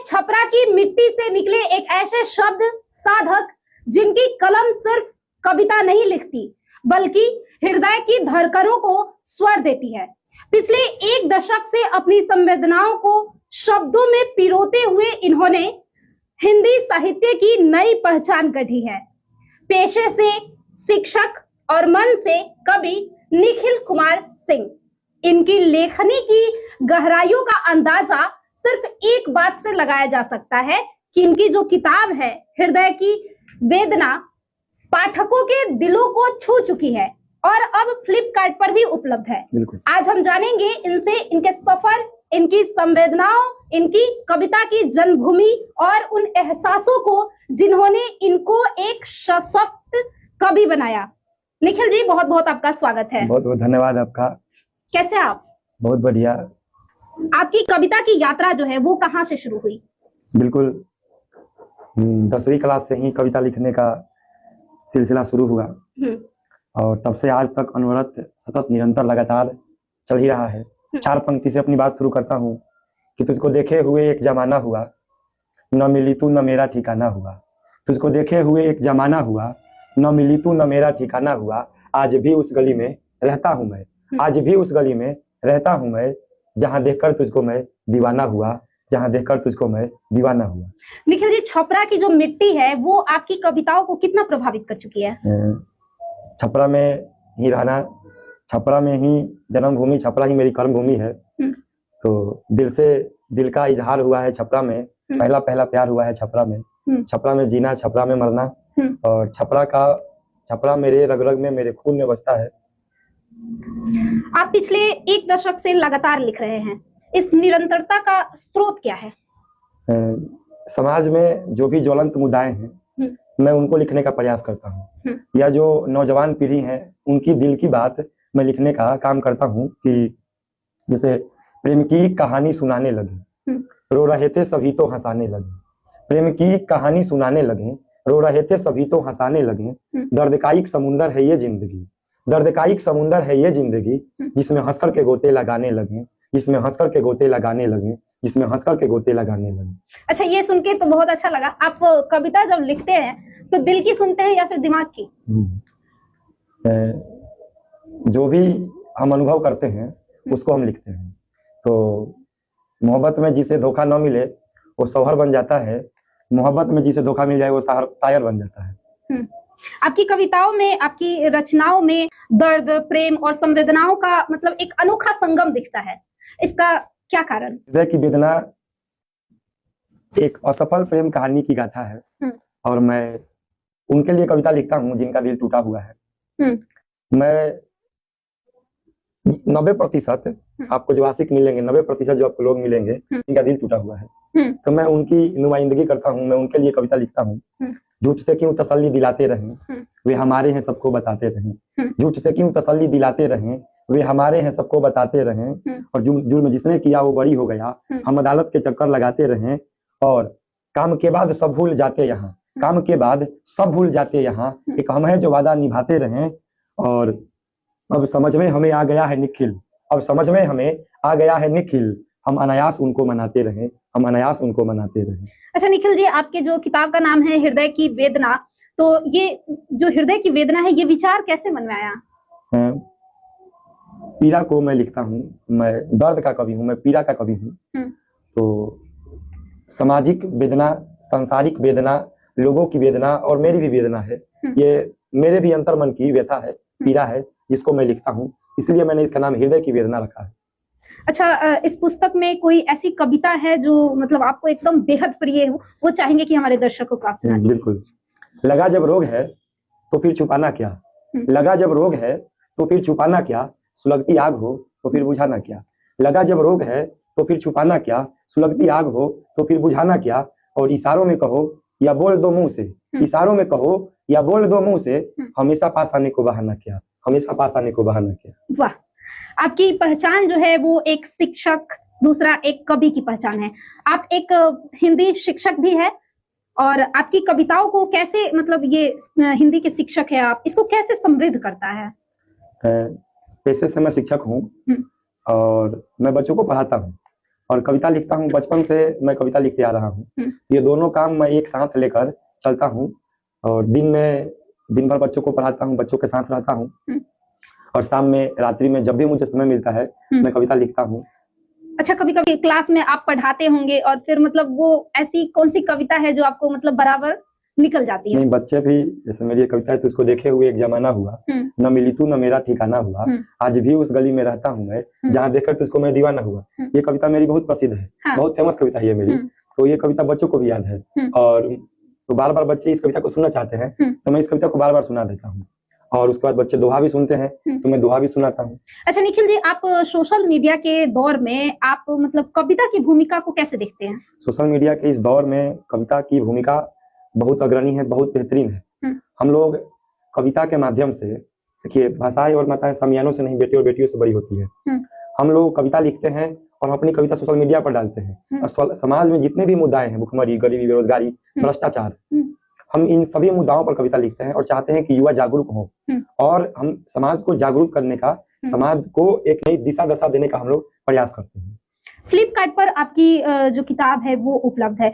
छपरा की मिट्टी से निकले एक ऐसे शब्द साधक जिनकी कलम सिर्फ कविता नहीं लिखती बल्कि हृदय की धड़कनों को स्वर देती है। पिछले एक दशक से अपनी संवेदनाओं को शब्दों में पिरोते हुए इन्होंने हिंदी साहित्य की नई पहचान गढ़ी है। पेशे से शिक्षक और मन से कवि निखिल कुमार सिंह। इनकी लेखनी की गहराइयों का अंदाजा सिर्फ एक बात से लगाया जा सकता है कि इनकी जो किताब है हृदय की वेदना पाठकों के दिलों को छू चुकी है और अब फ्लिपकार्ट पर भी उपलब्ध है। आज हम जानेंगे इनसे इनके सफर, इनकी संवेदनाओं, इनकी कविता की जन्मभूमि और उन एहसासों को जिन्होंने इनको एक सशक्त कवि बनाया। निखिल जी, बहुत बहुत आपका स्वागत है। बहुत बहुत धन्यवाद आपका। कैसे आप? बहुत बढ़िया। आपकी कविता की यात्रा जो है वो कहाँ से शुरू हुई? बिल्कुल 10वीं क्लास से ही कविता लिखने का सिलसिला शुरू हुआ और तब से आज तक अनवरत सतत निरंतर लगातार चल ही रहा है। 4 पंक्ति से अपनी बात शुरू करता हूँ कि तुझको देखे हुए एक जमाना हुआ, न मिली तू न मेरा ठिकाना हुआ। तुझको देखे हुए एक जमाना हुआ, न मिली तू न मेरा ठिकाना हुआ। आज भी उस गली में रहता हूँ मैं, आज भी उस गली में रहता हूँ मैं, जहाँ देखकर तुझको मैं दीवाना हुआ, जहाँ देखकर तुझको मैं दीवाना हुआ। निखिल जी, छपरा की जो मिट्टी है वो आपकी कविताओं को कितना प्रभावित कर चुकी है? छपरा में ही रहना, छपरा में ही जन्मभूमि, छपरा ही मेरी कर्मभूमि है। तो दिल से दिल का इजहार हुआ है छपरा में, पहला पहला प्यार हुआ है छपरा में। छपरा में जीना, छपरा में मरना और छपरा मेरे रग रग में, मेरे खून में बसता है। आप पिछले एक दशक से लगातार लिख रहे हैं, इस निरंतरता का स्रोत क्या है? समाज में जो भी ज्वलंत मुद्दाएं हैं मैं उनको लिखने का प्रयास करता हूँ, या जो नौजवान पीढ़ी है उनकी दिल की बात मैं लिखने का काम करता हूँ कि जैसे प्रेम की कहानी सुनाने लगे, रो रहे थे सभी तो हंसाने लगे। प्रेम की कहानी सुनाने लगे, रो रहे थे सभी तो हंसाने लगे। दर्द का एक समुंदर है ये जिंदगी, दर्द का एक समुंदर है ये जिंदगी, जिसमें हंसकर के गोते लगाने लगे, जिसमें हंसकर के गोते लगाने लगे, जिसमें हंसकर के गोते लगाने लगे। अच्छा, ये सुन के तो बहुत अच्छा लगा। आप कविता जब लिखते हैं तो दिल की सुनते हैं या फिर दिमाग की? जो भी हम अनुभव करते हैं उसको हम लिखते हैं। तो मोहब्बत में जिसे धोखा न मिले वो शौहर बन जाता है, मोहब्बत में जिसे धोखा मिल जाए वो शायर बन जाता है। आपकी कविताओं में, आपकी रचनाओं में दर्द, प्रेम और संवेदनाओं का मतलब एक अनोखा संगम दिखता है। इसका क्या कारण? हृदय की वेदना एक असफल प्रेम कहानी की गाथा है और मैं उनके लिए कविता लिखता हूँ जिनका दिल टूटा हुआ है। मैं 90% आपको जो आशिक मिलेंगे, 90% जो आपको लोग मिलेंगे जिनका दिल टूटा हुआ है, तो मैं उनकी नुमाइंदगी करता हूँ, मैं उनके लिए कविता लिखता हूँ। झूठ से क्यों तसल्ली दिलाते रहें, वे हमारे हैं सबको बताते रहें। झूठ से क्यों तसल्ली दिलाते रहें, वे हमारे हैं सबको बताते रहें। और जुर्म जिसने किया वो बरी हो गया, हम अदालत के चक्कर लगाते रहें। और काम के बाद सब भूल जाते यहाँ, काम के बाद सब भूल जाते यहाँ, एक हम है जो वादा निभाते रहें। और अब समझ में हमें आ गया है निखिल, अब समझ में हमें आ गया है निखिल, हम अनायास उनको मनाते रहें, हम अनायास उनको मनाते रहें। अच्छा निखिल जी, आपके जो किताब का नाम है हृदय की वेदना, तो ये जो हृदय की वेदना है ये विचार कैसे मन में आया? पीड़ा को मैं लिखता हूँ, मैं दर्द का कवि हूँ, मैं पीड़ा का कवि हूँ। तो सामाजिक वेदना, सांसारिक वेदना, लोगों की वेदना और मेरी भी वेदना है, ये मेरे भी अंतर्मन की व्यथा है, पीड़ा है, जिसको मैं लिखता हूँ, इसलिए मैंने इसका नाम हृदय की वेदना रखा है। अच्छा, इस पुस्तक में कोई ऐसी कविता है जो मतलब आपको एकदम बेहद प्रिय हो, वो चाहेंगे कि हमारे दर्शकों को आप सुना दीजिए? बिल्कुल। लगा जब रोग है तो फिर छुपाना क्या, लगा जब रोग है तो फिर छुपाना क्या, सुलगती आग हो तो फिर बुझाना क्या। लगा जब रोग है तो फिर छुपाना क्या, सुलगती आग हो तो फिर बुझाना क्या। और इशारों में कहो या बोल दो मुंह से, इशारों में कहो या बोल दो मुंह से, हमेशा पास आने को बहाना क्या, हमेशा पास आने को बहाना क्या। वाह, आपकी पहचान जो है वो एक शिक्षक, दूसरा एक कवि की पहचान है। आप एक हिंदी शिक्षक भी है और आपकी कविताओं को कैसे, मतलब ये हिंदी के शिक्षक है आप, इसको कैसे समृद्ध करता है? पेशे से मैं शिक्षक हूँ और मैं बच्चों को पढ़ाता हूँ और कविता लिखता हूँ, बचपन से मैं कविता लिखते आ रहा हूँ। ये दोनों काम मैं एक साथ लेकर चलता हूँ और दिन भर बच्चों को पढ़ाता हूँ, बच्चों के साथ रहता हूँ और शाम में रात्रि में जब भी मुझे समय मिलता है मैं कविता लिखता हूँ। अच्छा, कभी कभी क्लास में आप पढ़ाते होंगे और फिर मतलब वो ऐसी कौन सी कविता है जो आपको मतलब बराबर निकल जाती है? नहीं, बच्चे भी, जैसे मेरी कविता है तो उसको देखे हुए एक जमाना हुआ, न मिली तू न मेरा ठिकाना हुआ, आज भी उस गली में रहता हूँ मैं, जहाँ देखकर तुझको मैं दीवाना हुआ। ये कविता मेरी बहुत प्रसिद्ध है, बहुत फेमस कविता है ये मेरी। तो ये कविता बच्चों को भी याद है और तो बार बार बच्चे इस कविता को सुनना चाहते हैं तो मैं इस कविता को बार बार सुना देता हूँ और उसके बाद बच्चे दोहा भी सुनते हैं तो मैं दोहा भी सुनाता हूँ। अच्छा निखिल जी, आप सोशल मीडिया के दौर में आप मतलब कविता की भूमिका को कैसे देखते हैं? सोशल मीडिया के इस दौर में कविता की भूमिका बहुत अग्रणी है, बहुत बेहतरीन है। हम लोग कविता के माध्यम से, देखिए भाषाएं और माताएं समियानों से नहीं, बेटे और बेटियों से बड़ी होती है। हम लोग कविता लिखते हैं और अपनी कविता सोशल मीडिया पर डालते हैं और समाज में जितने भी मुद्दे हैं, भुखमरी, गरीबी, बेरोजगारी, भ्रष्टाचार, हम इन सभी मुद्दाओं पर कविता लिखते हैं और चाहते हैं कि युवा जागरूक हो और हम समाज को जागरूक करने का, समाज को एक नई दिशा दशा देने का हम लोग प्रयास करते हैं। फ्लिपकार्ट पर आपकी जो किताब है वो उपलब्ध है,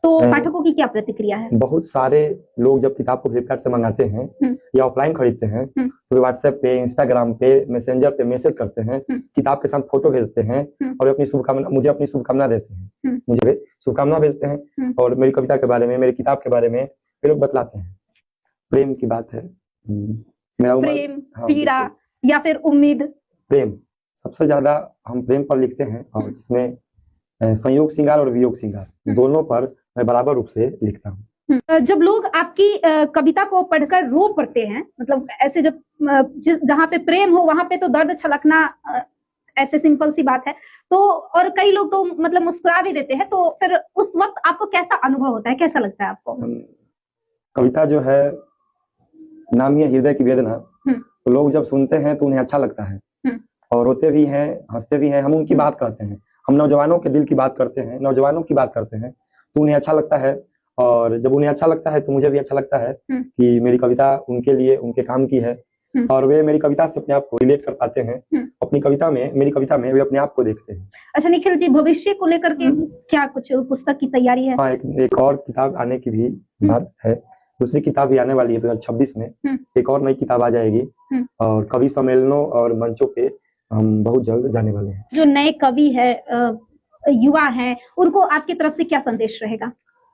तो पाठकों की क्या प्रतिक्रिया है? बहुत सारे लोग जब किताब को फ्लिपकार्ट से मंगाते हैं या ऑफलाइन खरीदते हैं तो व्हाट्सएप पे, इंस्टाग्राम पे, मैसेंजर पे मैसेज करते हैं, किताब के साथ फोटो भेजते हैं और मुझे अपनी शुभकामना देते हैं, मुझे शुभकामना भेजते हैं और मेरी कविता के बारे में, मेरी किताब के बारे में वे लोग बतलाते हैं। प्रेम की बात है, मेरा प्रेम, पीड़ा या फिर उम्मीद? प्रेम, सबसे ज्यादा हम प्रेम पर लिखते हैं और जिसमें संयोग श्रृंगार और वियोग श्रृंगार दोनों पर मैं बराबर रूप से लिखता हूँ। जब लोग आपकी कविता को पढ़कर रो पड़ते हैं, मतलब ऐसे जब जहाँ पे प्रेम हो वहां पे तो दर्द छलकना ऐसे सिंपल सी बात है, तो और कई लोग तो मतलब मुस्कुरा भी देते हैं, तो फिर उस वक्त आपको कैसा अनुभव होता है, कैसा लगता है आपको? कविता जो है नाम है हृदय की वेदना, तो लोग जब सुनते हैं तो उन्हें अच्छा लगता है और रोते भी हैं, हंसते भी हैं। हम उनकी बात करते हैं, हम नौजवानों के दिल की बात करते हैं, नौजवानों की बात करते हैं तो उन्हें अच्छा लगता है और जब उन्हें अच्छा लगता है तो मुझे भी अच्छा लगता है कि मेरी कविता उनके लिए, उनके काम की है और वे मेरी कविता से अपने आप को रिलेट कर पाते हैं, अपनी कविता में, मेरी कविता में वे अपने आप को देखते हैं। अच्छा निखिल जी, भविष्य को लेकर के क्या कुछ पुस्तक की तैयारी है? हाँ, एक और किताब आने की भी बात है, दूसरी किताब भी आने वाली है 2026 में, एक और नई किताब आ जाएगी और कवि सम्मेलनों और मंचों पे हम बहुत जल्द जाने वाले हैं। जो नए कवि है, युवा हैं, उनको आपकी तरफ से क्या संदेश रहेगा?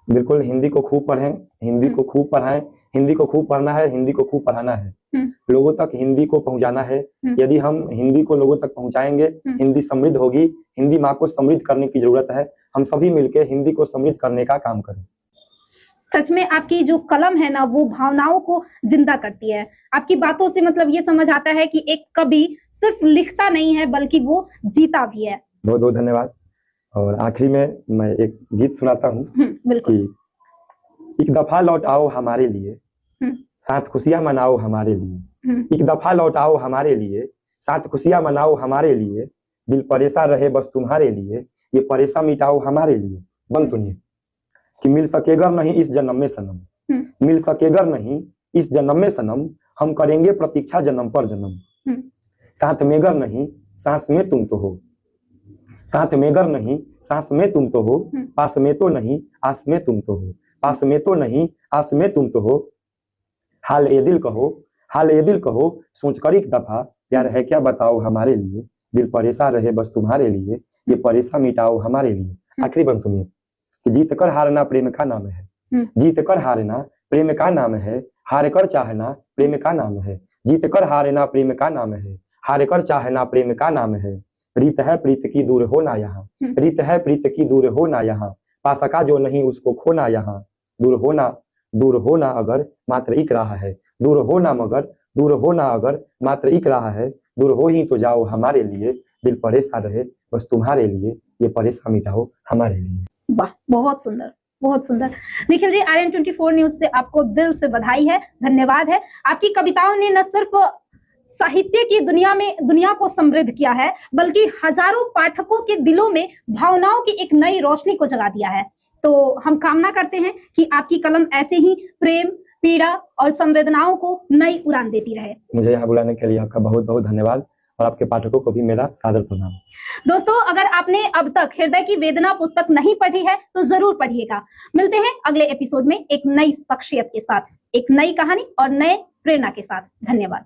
बिल्कुल, हिंदी को खूब पढ़ें, हिंदी को खूब पढ़ाएं, हिंदी को खूब पढ़ना है, हिंदी को खूब पढ़ाना है, लोगों तक हिंदी को पहुंचाना है। यदि हम हिंदी को लोगों तक पहुंचाएंगे, हिंदी समृद्ध होगी। हिंदी माँ को समृद्ध करने की जरूरत है, हम सभी मिलकर हिंदी को समृद्ध करने का काम करें। सच में आपकी जो कलम है ना, वो भावनाओं को जिंदा करती है। आपकी बातों से मतलब ये समझ आता है कि एक कवि सिर्फ लिखता नहीं है बल्कि वो जीता भी है। बहुत बहुत धन्यवाद। और आखिरी में मैं एक गीत सुनाता हूँ बिल्कुल। एक दफा लौट आओ हमारे लिए, साथ खुशियां मनाओ हमारे लिए। एक दफा लौट आओ हमारे लिए, साथ खुशियां मनाओ हमारे लिए। दिल परेशान रहे बस तुम्हारे लिए, ये परेशान मिटाओ हमारे लिए। बन सुनिए कि मिल सकेगा नहीं इस जन्म में सनम, मिल सकेगा नहीं इस जन्म में सनम, हम करेंगे प्रतीक्षा जन्म पर जन्म। साथ में गर नहीं सांस में तुम तो हो, साथ में गर नहीं सांस में तुम तो हो, पास में तो नहीं आस में तुम तो हो, पास में तो नहीं आस में तुम तो हो। हाल ए दिल कहो, हाल ए दिल कहो, सोच कर एक दफा, प्यार है क्या बताओ हमारे लिए। दिल परेशान रहे बस तुम्हारे लिए, ये परेशान मिटाओ हमारे लिए। आखिरी बंद सुनिए कि जीत कर हारना प्रेम का नाम है, जीत कर हारना प्रेम का नाम है, हार कर चाहना प्रेम का नाम है। जीत कर हारना प्रेम का नाम है, हार कर चाहना प्रेम का नाम है। रीत है प्रीत की दूर होना यहाँ, रीत है प्रीत की दूर होना यहाँ, पा सका जो नहीं उसको खोना यहाँ। दूर होना अगर मात्र एक राह है, दूर होना मगर दूर होना अगर मात्र एक राह है। दूर हो ही तो जाओ हमारे लिए, दिल परेशान रहे बस तुम्हारे लिए, ये परेशान मिटाओ हमारे लिए। वाह, बहुत सुंदर, बहुत सुंदर। निखिल जी, RN24 न्यूज से आपको दिल से बधाई है, धन्यवाद है। आपकी कविताओं ने न सिर्फ साहित्य की दुनिया को समृद्ध किया है, बल्कि हजारों पाठकों के दिलों में भावनाओं की एक नई रोशनी को जगा दिया है। तो हम कामना करते हैं कि आपकी कलम ऐसे ही प्रेम, पीड़ा और संवेदनाओं को नई उड़ान देती रहे। मुझे यहाँ बुलाने के लिए आपका बहुत बहुत धन्यवाद और आपके पाठकों को भी मेरा सादर प्रणाम। दोस्तों, अगर आपने अब तक हृदय की वेदना पुस्तक नहीं पढ़ी है तो जरूर पढ़िएगा। मिलते हैं अगले एपिसोड में एक नई शख्सियत के साथ, एक नई कहानी और नए प्रेरणा के साथ। धन्यवाद।